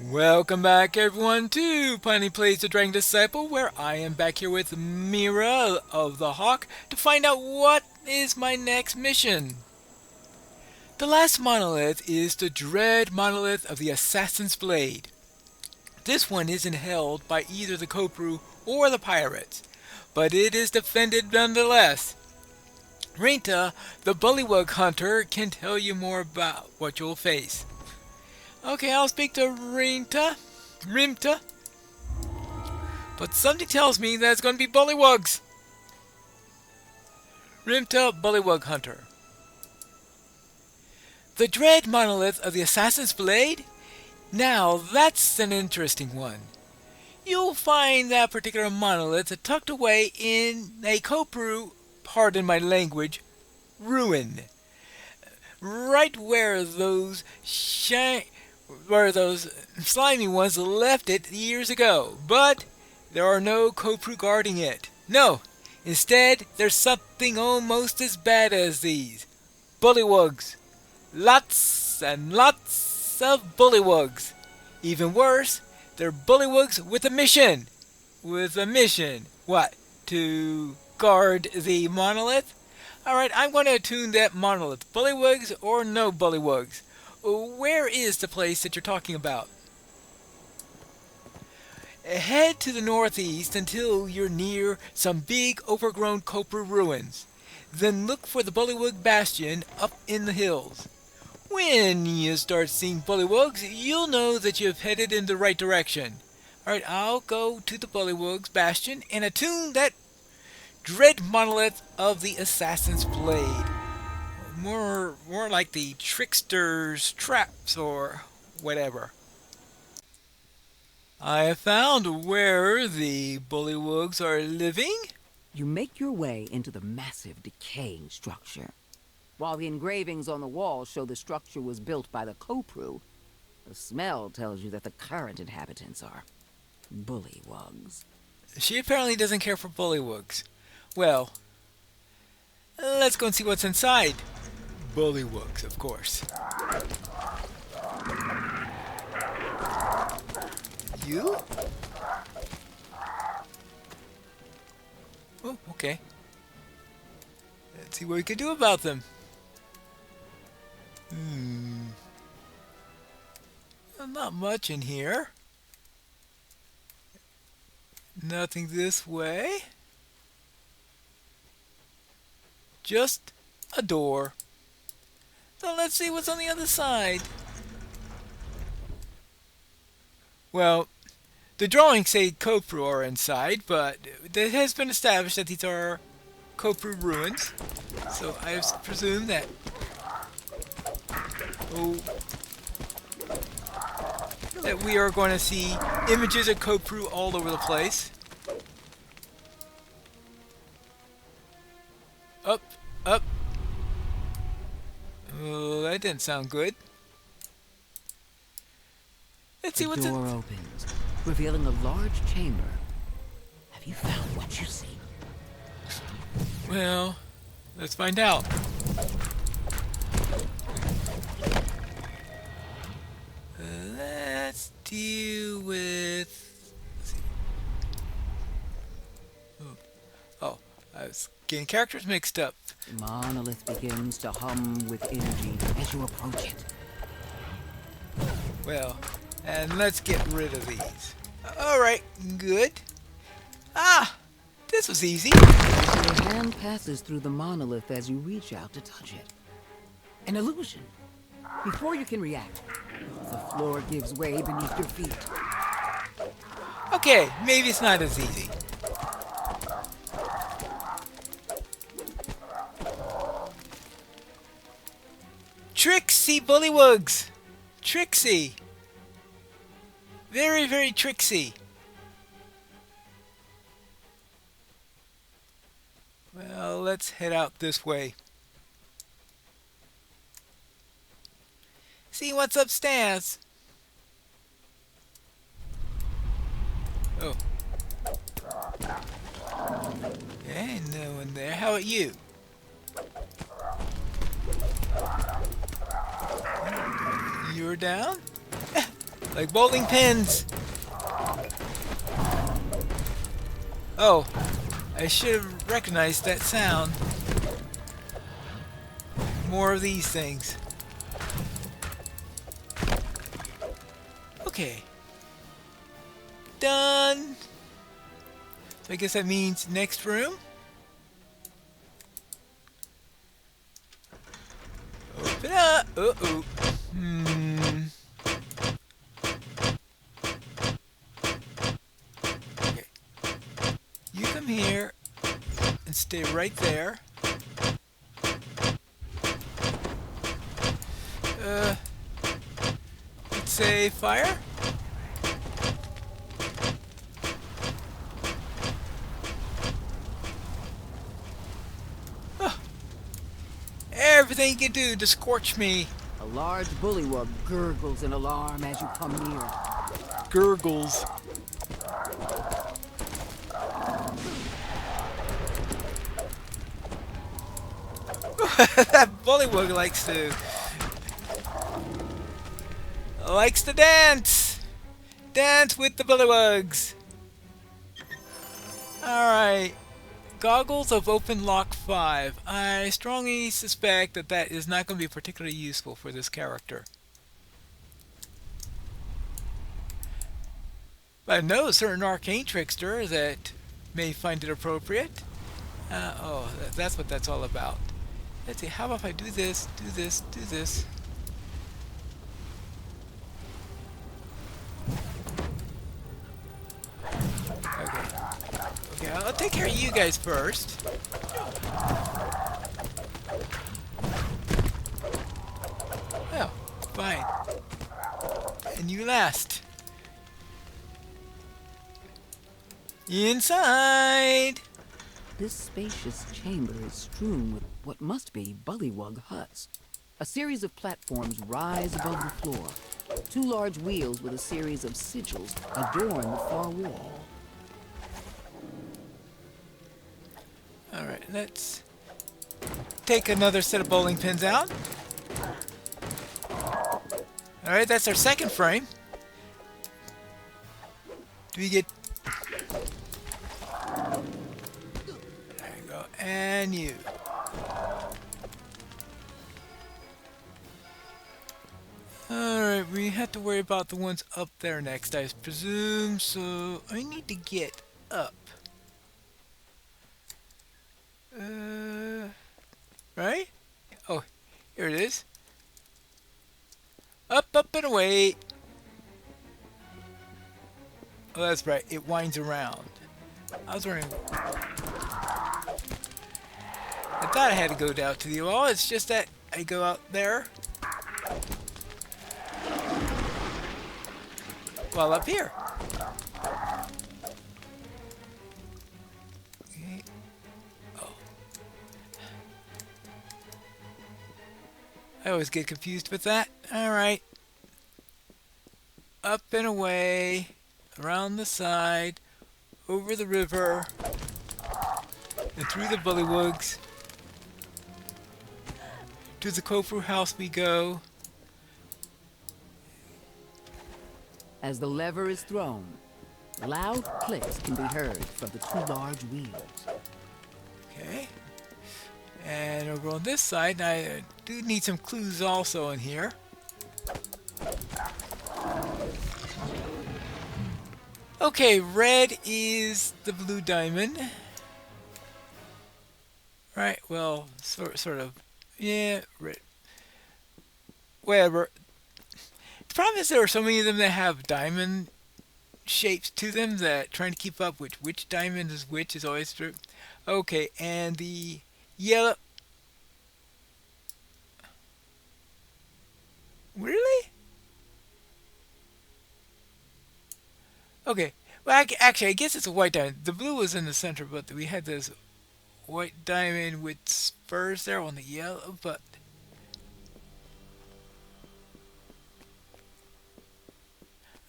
Welcome back everyone to Piney Plays the Dragon Disciple, where I am back here with Mira of the Hawk to find out what is my next mission. The last monolith is the dread monolith of the Assassin's Blade. This one isn't held by either the Kopru or the pirates, but it is defended nonetheless. Rinta, the Bullywug hunter, can tell you more about what you'll face. Okay, I'll speak to Rimta, but something tells me that it's going to be Bullywugs. Rimta, Bullywug hunter. The dread monolith of the Assassin's Blade? Now, that's an interesting one. You'll find that particular monolith tucked away in a Kopru, pardon my language, ruin. Right where those slimy ones left it years ago. But there are no Kopru guarding it. No, instead there's something almost as bad as these. Bullywugs. Lots and lots of bullywugs. Even worse, they're bullywugs with a mission. With a mission. What? To guard the monolith? Alright, I'm going to attune that monolith. Bullywugs or no bullywugs? Where is the place that you're talking about? Head to the northeast until you're near some big overgrown Kopru ruins. Then look for the Bullywug Bastion up in the hills. When you start seeing bullywugs, you'll know that you've headed in the right direction. Alright, I'll go to the Bullywugs Bastion and attune that dread monolith of the Assassin's Blade. More like the trickster's traps or whatever. I have found where the bullywugs are living. You make your way into the massive, decaying structure. While the engravings on the wall show the structure was built by the Kopru, the smell tells you that the current inhabitants are bullywugs. She apparently doesn't care for bullywugs. Well, let's go and see what's inside. Bullywugs, of course. You? Oh, okay. Let's see what we can do about them. Well, not much in here. Nothing this way. Just a door. So let's see what's on the other side. Well, the drawings say Kopru are inside, but it has been established that these are Kopru ruins. So I presume that... that we are going to see images of Kopru all over the place. Up, up. Oh, that didn't sound good. Let's see what's in... The door opens, revealing a large chamber. Have you found what you seek? Well, let's find out. Let's deal with... Let's see. Oh, I was getting characters mixed up. The monolith begins to hum with energy as you approach it. Well, and let's get rid of these. Alright, good. Ah, this was easy. Your hand passes through the monolith as you reach out to touch it. An illusion. Before you can react, the floor gives way beneath your feet. Okay, maybe it's not as easy. Tricksy bullywugs! Tricksy! Very, very tricksy. Well, let's head out this way. See what's upstairs. Oh. Ain't no one there. How about you? You're down? Like bowling pins. Oh, I should have recognized that sound. More of these things. Okay. Done. So I guess that means next room. Open up. Uh-oh. Okay. You come here and stay right there. Let's say fire. Oh, everything you can do to scorch me. A large bullywug gurgles in alarm as you come near. Gurgles. That bullywug likes to dance. Dance with the bullywugs. Alright. Goggles of Open Lock 5. I strongly suspect that that is not going to be particularly useful for this character. But I know a certain arcane trickster that may find it appropriate. That's what that's all about. Let's see, how about if I do this, do this, do this? Okay, I'll take care of you guys first. Oh, fine. And you last. Inside! This spacious chamber is strewn with what must be bullywug huts. A series of platforms rise above the floor. Two large wheels with a series of sigils adorn the far wall. Alright, let's take another set of bowling pins out. Alright, that's our second frame. Do we get... There you go. And you. Alright, we have to worry about the ones up there next, I presume. So, I need to get up. Right? Oh, here it is. Up, up, and away. Oh, that's right. It winds around. I was wondering. I thought I had to go down to the wall. It's just that I go out there. While up here. Okay. Oh. I always get confused with that. Alright. Up and away. Around the side. Over the river. And through the bullywugs. To the Kofru house we go. As the lever is thrown, loud clicks can be heard from the two large wheels. Okay. And over on this side, I do need some clues also in here. Okay, red is the blue diamond. Right, well, sort of. Yeah, red. Whatever. The problem is there are so many of them that have diamond shapes to them that trying to keep up which diamond is which is always true. Okay, and the yellow... Really? Okay. Well, actually, I guess it's a white diamond. The blue was in the center, but we had this white diamond with spurs there on the yellow, but...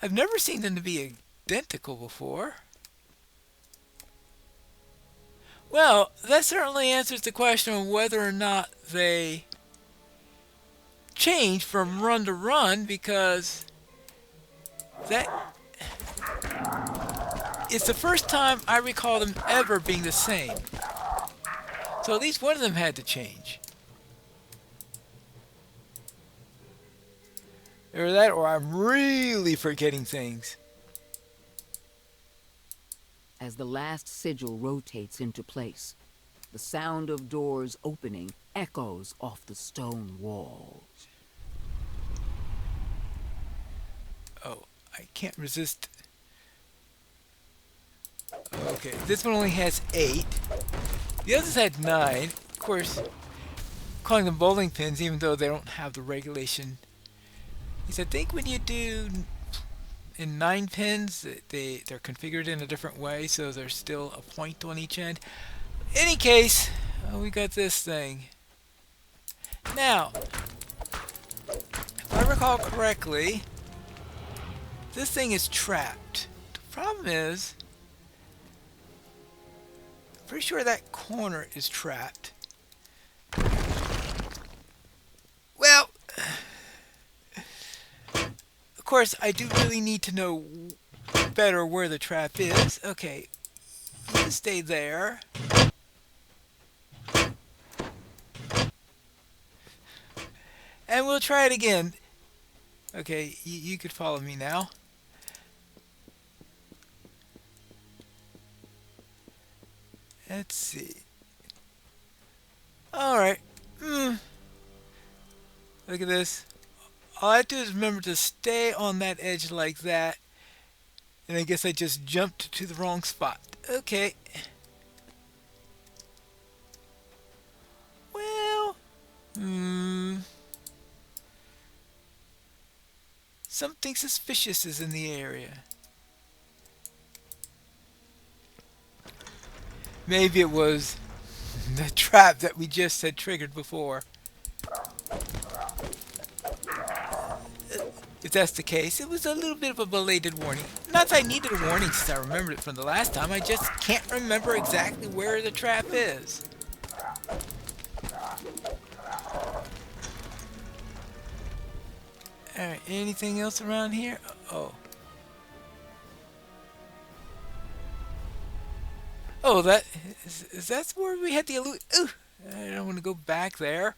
I've never seen them to be identical before. Well, that certainly answers the question of whether or not they change from run to run, because That it's the first time I recall them ever being the same. So at least one of them had to change. Or that, or I'm really forgetting things. As the last sigil rotates into place, the sound of doors opening echoes off the stone walls. Oh, I can't resist. Okay, this one only has 8. The others had 9. Of course, calling them bowling pins, even though they don't have the regulation. Because I think when you do in 9 pins, they're configured in a different way, so there's still a point on each end. Any case, we got this thing. Now, if I recall correctly, this thing is trapped. The problem is, I'm pretty sure that corner is trapped. Well, of course, I do really need to know better where the trap is. Okay, you stay there. And we'll try it again. Okay, you could follow me now. Let's see. Alright. Look at this. All I have to do is remember to stay on that edge like that. And I guess I just jumped to the wrong spot. Okay. Well. Something suspicious is in the area. Maybe it was the trap that we just had triggered before. If that's the case, it was a little bit of a belated warning. Not that I needed a warning since I remembered it from the last time, I just can't remember exactly where the trap is. Alright, anything else around here? Oh. Oh, that is that where we had the illusion? Ooh, I don't want to go back there.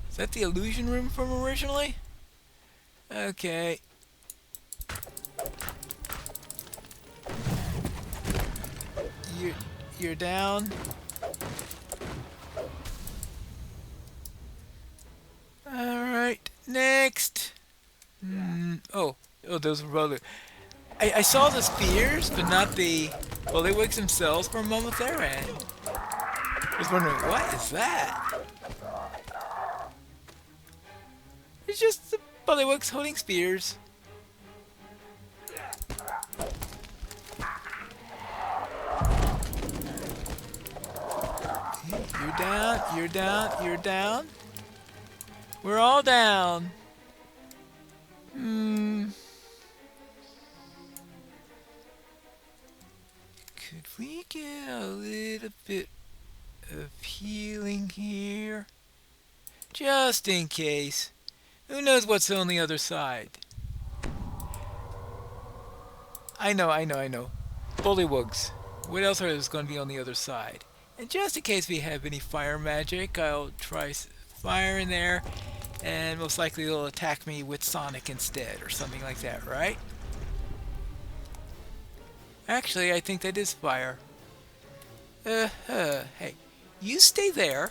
Is that the illusion room from originally? Okay. You're down. All right, next. Oh, those were other. I saw the spears, but not the Bullywugs themselves for a moment there, and I was wondering, what is that? It's just the Bullywugs holding spears. You're down, you're down, you're down. We're all down. Could we get a little bit of healing here? Just in case. Who knows what's on the other side? I know. Bullywugs. What else is going to be on the other side? And just in case we have any fire magic, I'll try fire in there. And most likely they'll attack me with Sonic instead, or something like that, right? Actually, I think that is fire. Hey, you stay there.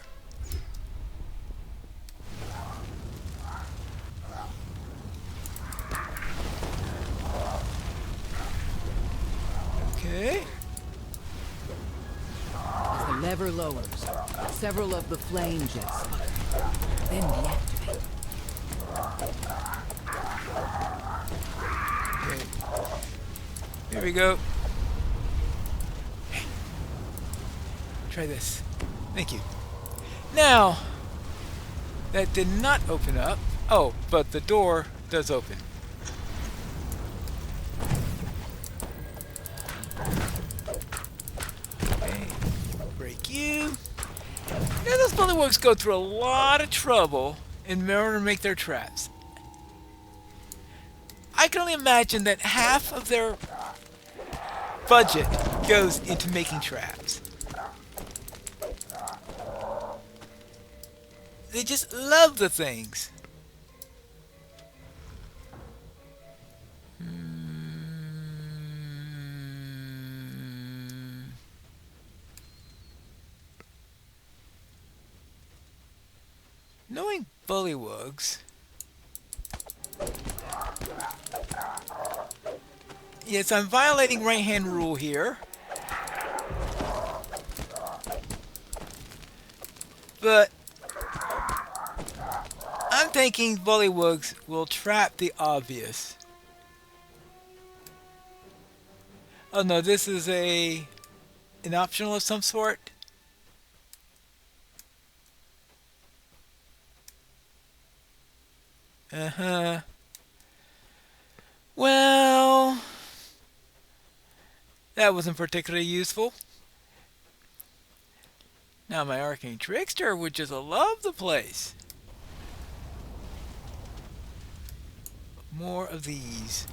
Okay. As the lever lowers, several of the flame jets sputter, then deactivate. Okay. Here we go. Hey. Try this. Thank you. Now, that did not open up. Oh, but the door does open. Okay. Break you. Now those Bullywugs go through a lot of trouble in order to make their traps. I can only imagine that half of their budget goes into making traps. They just love the things. Knowing Bullywugs, yes, I'm violating right-hand rule here. But I'm thinking Bullywugs will trap the obvious. Oh no, this is an optional of some sort. Uh-huh. Well, that wasn't particularly useful. Now my arcane trickster would just love the place. More of these.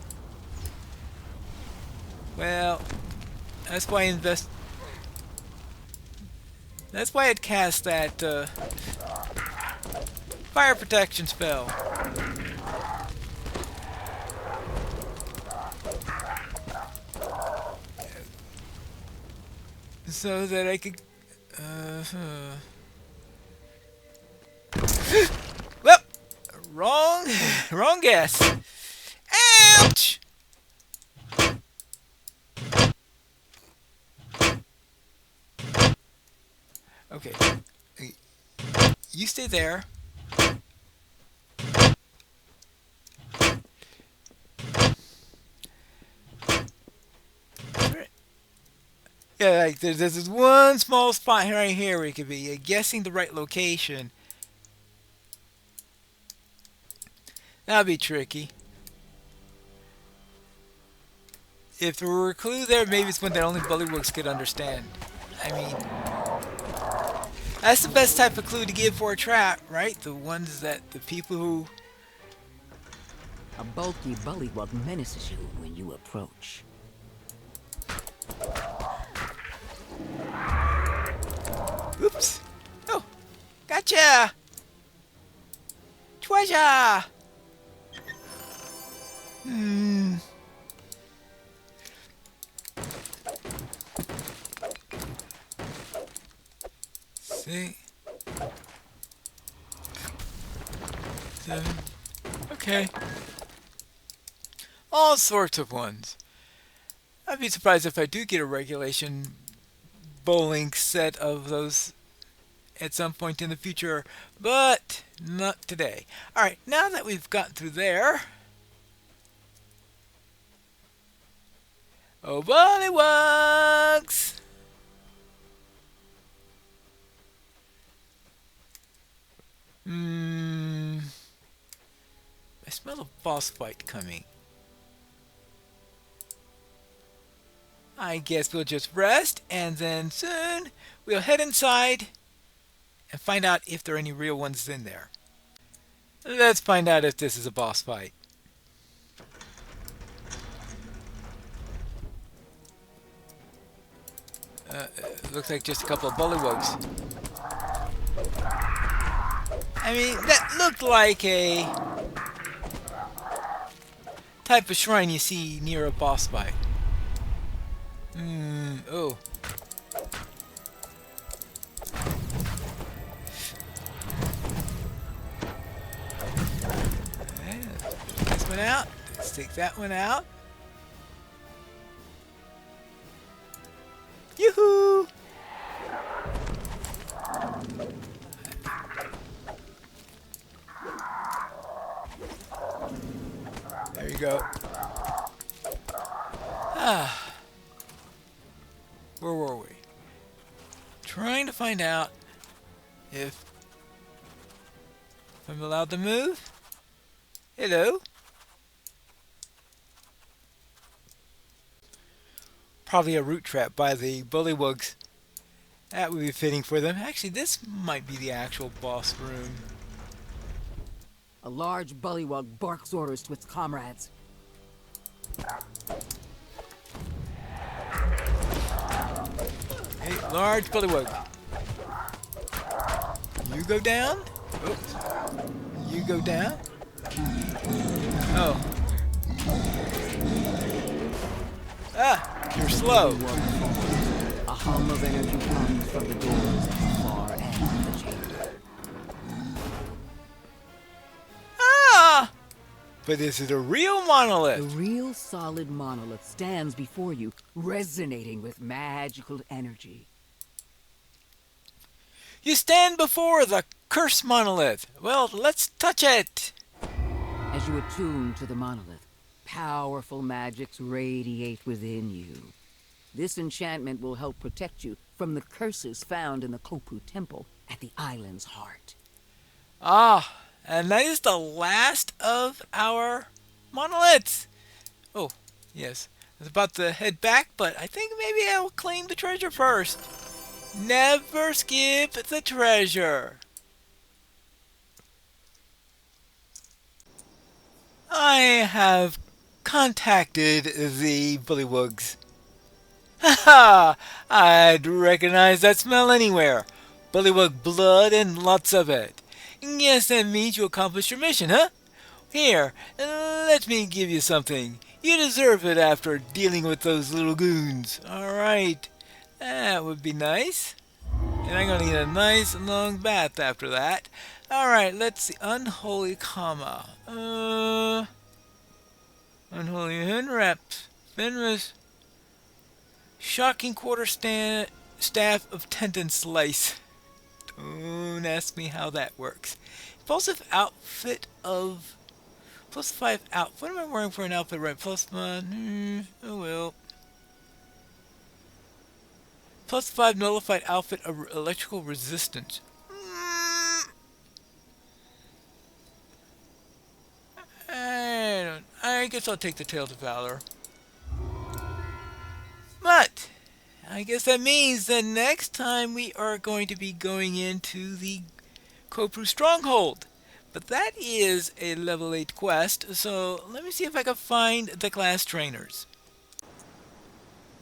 Well, that's why That's why it cast that fire protection spell. So that I could. Well, wrong guess. Ouch! Okay, you stay there. Yeah, like there's this one small spot right here where you could be guessing the right location. That'd be tricky. If there were a clue there, maybe it's one that only Bullywugs could understand. I mean, that's the best type of clue to give for a trap, right? The ones that the people who... A bulky Bullywug menaces you when you approach. Oops. Oh, gotcha! Treasure! See? 7. Okay. All sorts of ones. I'd be surprised if I do get a regulation bowling set of those at some point in the future, but not today. Alright, now that we've gotten through there... Oh, Bullywugs! I smell a boss fight coming. I guess we'll just rest, and then soon we'll head inside and find out if there are any real ones in there. Let's find out if this is a boss fight. Looks like just a couple of Bullywugs. I mean, that looked like a type of shrine you see near a boss fight. Oh. Okay, let's take this one out. Let's take that one out. Yoo-hoo! There you go. Where were we? Trying to find out if I'm allowed to move. Hello? Probably a root trap by the Bullywugs. That would be fitting for them. Actually, this might be the actual boss room. A large Bullywug barks orders to its comrades. Hey, large bullywug. You go down. Oops. You go down. Oh. Ah, you're slow. A hum of energy comes from the doors at the far end of the chamber. Ah! But this is a real The monolith. real solid monolith stands before you, resonating with magical energy. You stand before the cursed monolith. Well, let's touch it. As you attune to the monolith, powerful magics radiate within you. This enchantment will help protect you from the curses found in the Kopu Temple at the island's heart. Ah, and that is the last of our monoliths. Oh, yes. I was about to head back, but I think maybe I'll claim the treasure first. Never skip the treasure. I have contacted the Bullywugs. Haha! I'd recognize that smell anywhere. Bullywug blood and lots of it. Guess that means you accomplished your mission, huh? Here, let me give you something. You deserve it after dealing with those little goons. Alright, that would be nice. And I'm gonna get a nice long bath after that. Alright, let's see. Unholy comma. Unholy unwrapped. Venomous. Shocking staff of tendon slice. Don't ask me how that works. Impulsive outfit of plus 5 out. What am I wearing for an outfit right? Plus 1. Oh well. Plus 5 nullified outfit of electrical resistance. I guess I'll take the Tales of Valor. But I guess that means that next time we are going to be going into the Kopru Stronghold. But that is a level 8 quest, so let me see if I can find the class trainers.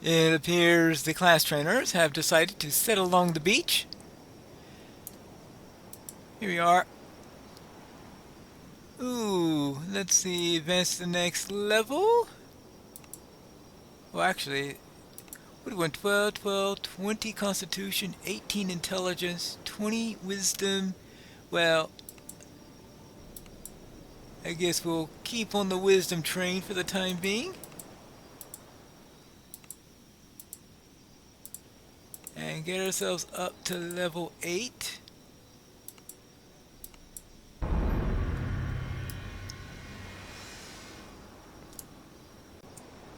It appears the class trainers have decided to sit along the beach. Here we are. Ooh, let's see, advance to the next level. Well, actually, what do we want? 12, 20 constitution, 18 intelligence, 20 wisdom. Well, I guess we'll keep on the wisdom train for the time being. And get ourselves up to level 8.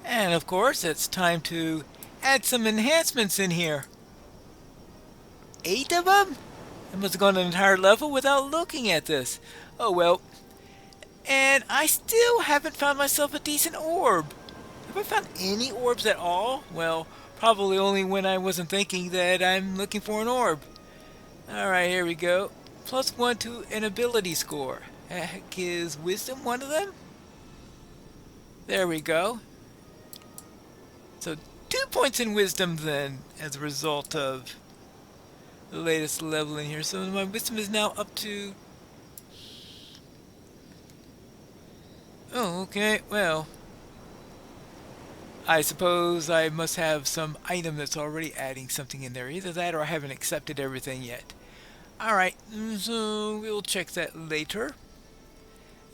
And of course, it's time to add some enhancements in here. 8 of them? I must have gone an entire level without looking at this. Oh well. And I still haven't found myself a decent orb. Have I found any orbs at all? Well, probably only when I wasn't thinking that I'm looking for an orb. Alright, here we go. Plus 1 to an ability score. Heck, is wisdom one of them? There we go. So 2 points in wisdom then, as a result of the latest level in here. So my wisdom is now up to... Oh, okay, well, I suppose I must have some item that's already adding something in there. Either that or I haven't accepted everything yet. Alright, so we'll check that later.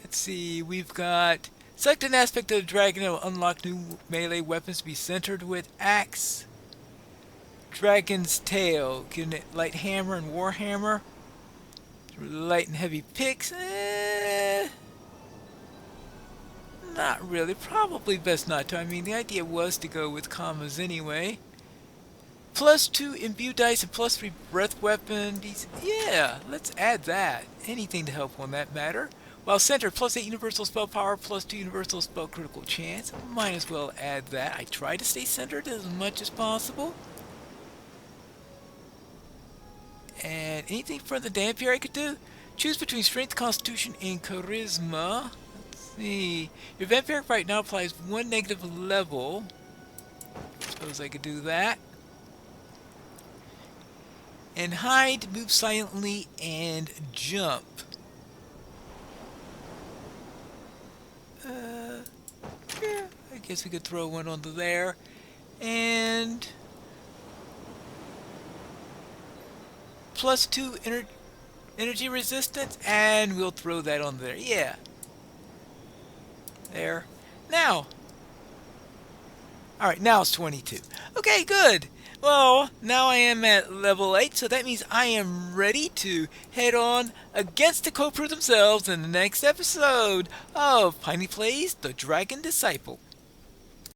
Let's see, we've got... Select an aspect of the dragon that will unlock new melee weapons to be centered with axe. Dragon's tail. Get it light hammer and war hammer. Light and heavy picks. Not really. Probably best not to. I mean, the idea was to go with commas anyway. Plus 2 imbue dice and plus 3 breath weapon. Yeah, let's add that. Anything to help on that matter. While centered, plus 8 universal spell power, plus 2 universal spell critical chance. Might as well add that. I try to stay centered as much as possible. And anything for the dampier I could do? Choose between strength, constitution, and charisma. Let's See, your vampiric right now applies one negative level. Suppose I could do that. And hide, move silently, and jump. Yeah, I guess we could throw one onto there. And +2 energy resistance, and we'll throw that on there. Yeah. There. Now. Alright, now it's 22. Okay, good. Well, now I am at level 8, so that means I am ready to head on against the Copru themselves in the next episode of Piney Plays The Dragon Disciple.